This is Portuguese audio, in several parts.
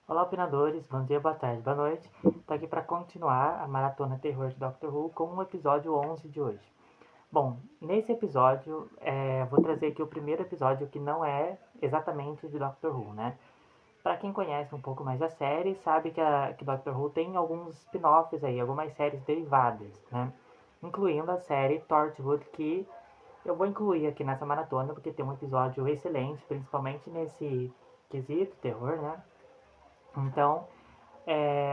Olá, opinadores. Bom dia, boa tarde, boa noite. Tô aqui para continuar a maratona terror de Doctor Who com o episódio 11 de hoje. Bom, nesse episódio, vou trazer aqui o primeiro episódio que não é exatamente de Doctor Who, né? Para quem conhece um pouco mais a série, sabe que Doctor Who tem alguns spin-offs aí, algumas séries derivadas, né? Incluindo a série Torchwood, que eu vou incluir aqui nessa maratona, porque tem um episódio excelente, principalmente nesse quesito terror, né? Então,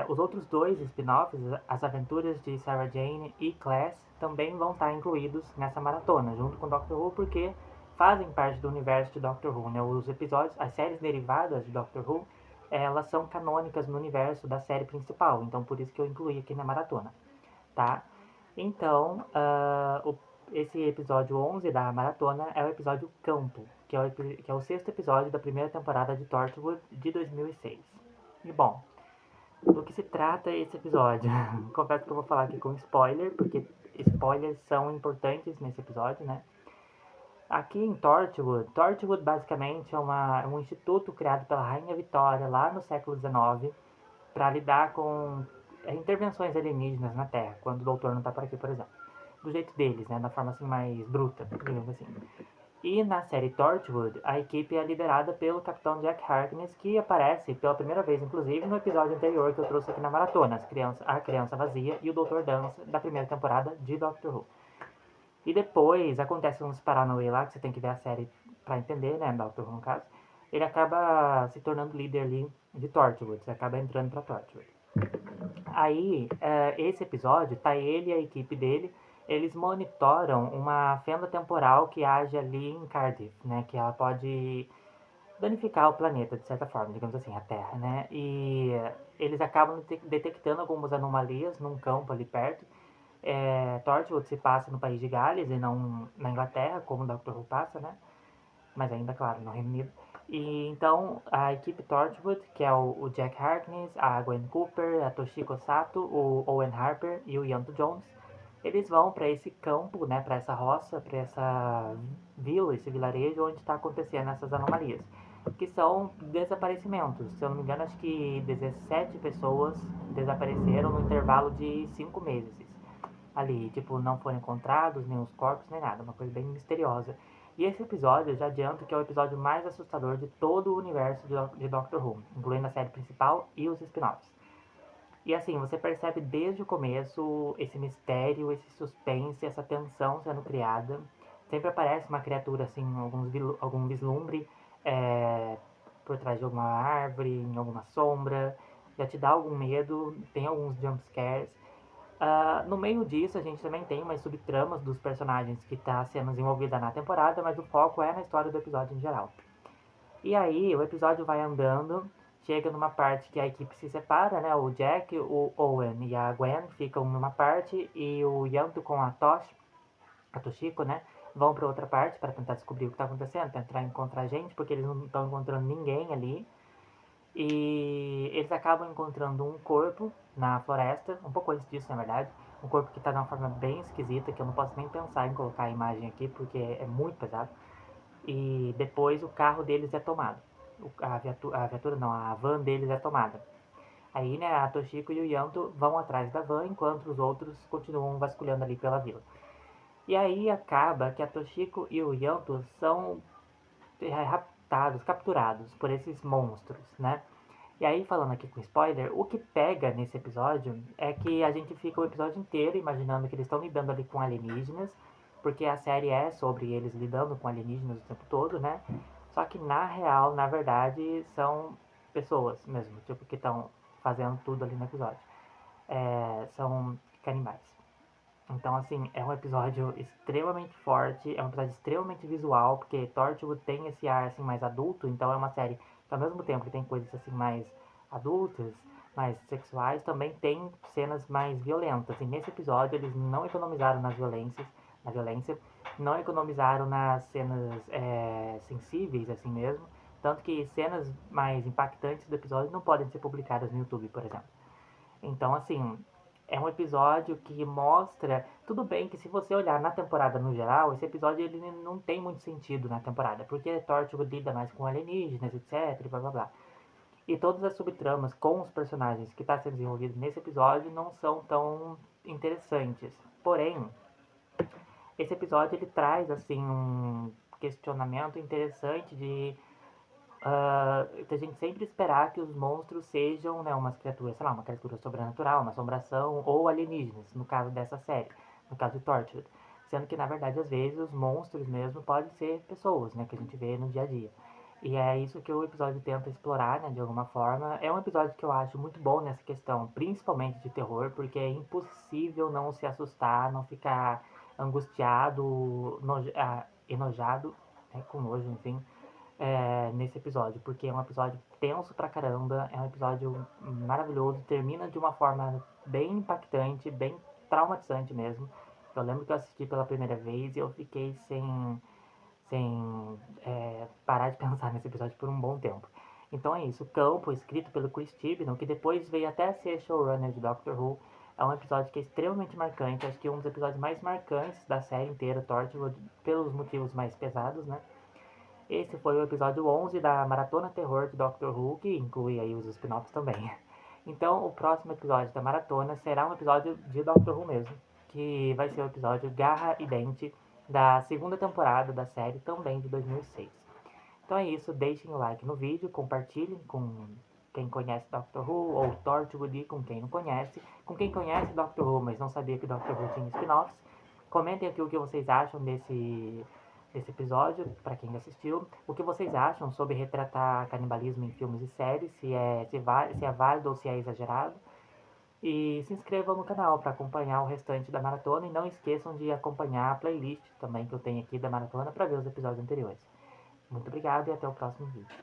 os outros dois spin-offs, As Aventuras de Sarah Jane e Class, também vão estar incluídos nessa maratona, junto com Doctor Who, porque fazem parte do universo de Doctor Who, né? Os episódios, as séries derivadas de Doctor Who, elas são canônicas no universo da série principal, então por isso que eu incluí aqui na maratona, tá? Então, esse episódio 11 da maratona é o episódio Campo, que é o sexto episódio da primeira temporada de Torchwood de 2006. E bom, do que se trata esse episódio? Confesso que eu vou falar aqui com spoiler, porque spoilers são importantes nesse episódio, né? Aqui em Torchwood basicamente é um instituto criado pela Rainha Vitória lá no século XIX para lidar com intervenções alienígenas na Terra, quando o Doutor não está por aqui, por exemplo. Do jeito deles, né? Da forma assim mais bruta, digamos assim. E na série Torchwood, a equipe é liderada pelo Capitão Jack Harkness, que aparece pela primeira vez, inclusive, no episódio anterior que eu trouxe aqui na maratona, A Criança Vazia e o Doutor Dance, da primeira temporada de Doctor Who. E depois acontece uns Paranauê lá, que você tem que ver a série pra entender, né, Doctor Who no caso. Ele acaba se tornando líder ali de Torchwood, você acaba entrando pra Torchwood. Aí, esse episódio, tá ele e a equipe dele, eles monitoram uma fenda temporal que age ali em Cardiff, né? Que ela pode danificar o planeta, de certa forma, digamos assim, a Terra, né? E eles acabam detectando algumas anomalias num campo ali perto. Torchwood se passa no país de Gales e não na Inglaterra, como o Dr. Who passa, né? Mas ainda, claro, no Reino Unido. E então a equipe Torchwood, que é o Jack Harkness, a Gwen Cooper, a Toshiko Sato, o Owen Harper e o Yanto Jones, eles vão para esse campo, né, para essa roça, para essa vila, esse vilarejo onde está acontecendo essas anomalias, que são desaparecimentos. Se eu não me engano, acho que 17 pessoas desapareceram no intervalo de 5 meses ali, tipo, não foram encontrados nem os corpos nem nada, uma coisa bem misteriosa. E esse episódio, eu já adianto que é o episódio mais assustador de todo o universo de Doctor Who, incluindo a série principal e os spin-offs. E assim, você percebe desde o começo esse mistério, esse suspense, essa tensão sendo criada. Sempre aparece uma criatura, assim, algum vislumbre é, por trás de alguma árvore, em alguma sombra. Já te dá algum medo, tem alguns jumpscares. No meio disso, a gente também tem umas subtramas dos personagens que está sendo desenvolvida na temporada, mas o foco é na história do episódio em geral. E aí, o episódio vai andando, chega numa parte que a equipe se separa, né? O Jack, o Owen e a Gwen ficam numa parte e o Yanto com a Toshiko, né? Vão para outra parte para tentar descobrir o que está acontecendo, tentar encontrar a gente, porque eles não estão encontrando ninguém ali. E eles acabam encontrando um corpo na floresta, um pouco antes disso, na verdade. Um corpo que está de uma forma bem esquisita, que eu não posso nem pensar em colocar a imagem aqui, porque é muito pesado. E depois o carro deles é tomado. A viatura não, a van deles é tomada. Aí, né, a Toshiko e o Yanto vão atrás da van, enquanto os outros continuam vasculhando ali pela vila. E aí acaba que a Toshiko e o Yanto são raptados, capturados por esses monstros, né? E aí, falando aqui com spoiler, o que pega nesse episódio é que a gente fica o episódio inteiro imaginando que eles estão lidando ali com alienígenas, porque a série é sobre eles lidando com alienígenas o tempo todo, né? Só que na real, na verdade, são pessoas mesmo, tipo, que estão fazendo tudo ali no episódio. São canibais. Então, assim, é um episódio extremamente forte, é um episódio extremamente visual, porque Torchwood tem esse ar, assim, mais adulto, então é uma série que, ao mesmo tempo que tem coisas, assim, mais adultas, mais sexuais, também tem cenas mais violentas. E nesse episódio, eles não economizaram na violência, não economizaram nas cenas sensíveis, assim mesmo, tanto que cenas mais impactantes do episódio não podem ser publicadas no YouTube, por exemplo. Então, assim, é um episódio que mostra. Tudo bem que se você olhar na temporada no geral, esse episódio ele não tem muito sentido na temporada, porque Torchwood lida mais com alienígenas, etc, blá blá blá. E todas as subtramas com os personagens que está sendo desenvolvido nesse episódio não são tão interessantes. Porém, esse episódio ele traz assim um questionamento interessante de a gente sempre esperar que os monstros sejam, né, umas criaturas, sei lá, uma criatura sobrenatural, uma assombração ou alienígenas, no caso dessa série, no caso de Torchwood. Sendo que, na verdade, às vezes, os monstros mesmo podem ser pessoas, né, que a gente vê no dia a dia. E é isso que o episódio tenta explorar, né, de alguma forma. É um episódio que eu acho muito bom nessa questão, principalmente de terror, porque é impossível não se assustar, não ficar angustiado, enojado, né, com nojo, enfim, nesse episódio, porque é um episódio tenso pra caramba, é um episódio maravilhoso, termina de uma forma bem impactante, bem traumatizante mesmo. Eu lembro que eu assisti pela primeira vez e eu fiquei sem parar de pensar nesse episódio por um bom tempo. Então é isso, o Campo, escrito pelo Chris Chibnall, que depois veio até ser showrunner de Doctor Who, é um episódio que é extremamente marcante, acho que é um dos episódios mais marcantes da série inteira, Torchwood, pelos motivos mais pesados, né? Esse foi o episódio 11 da Maratona Terror de Doctor Who, que inclui aí os spin-offs também. Então, o próximo episódio da maratona será um episódio de Doctor Who mesmo, que vai ser o episódio Garra e Dente, da segunda temporada da série, também de 2006. Então é isso, deixem o like no vídeo, compartilhem com quem conhece Doctor Who, ou Torchwood com quem não conhece. Com quem conhece Doctor Who, mas não sabia que Doctor Who tinha spin-offs. Comentem aqui o que vocês acham desse episódio, para quem assistiu. O que vocês acham sobre retratar canibalismo em filmes e séries, se é válido ou se é exagerado. E se inscrevam no canal para acompanhar o restante da maratona e não esqueçam de acompanhar a playlist também que eu tenho aqui da maratona para ver os episódios anteriores. Muito obrigado e até o próximo vídeo.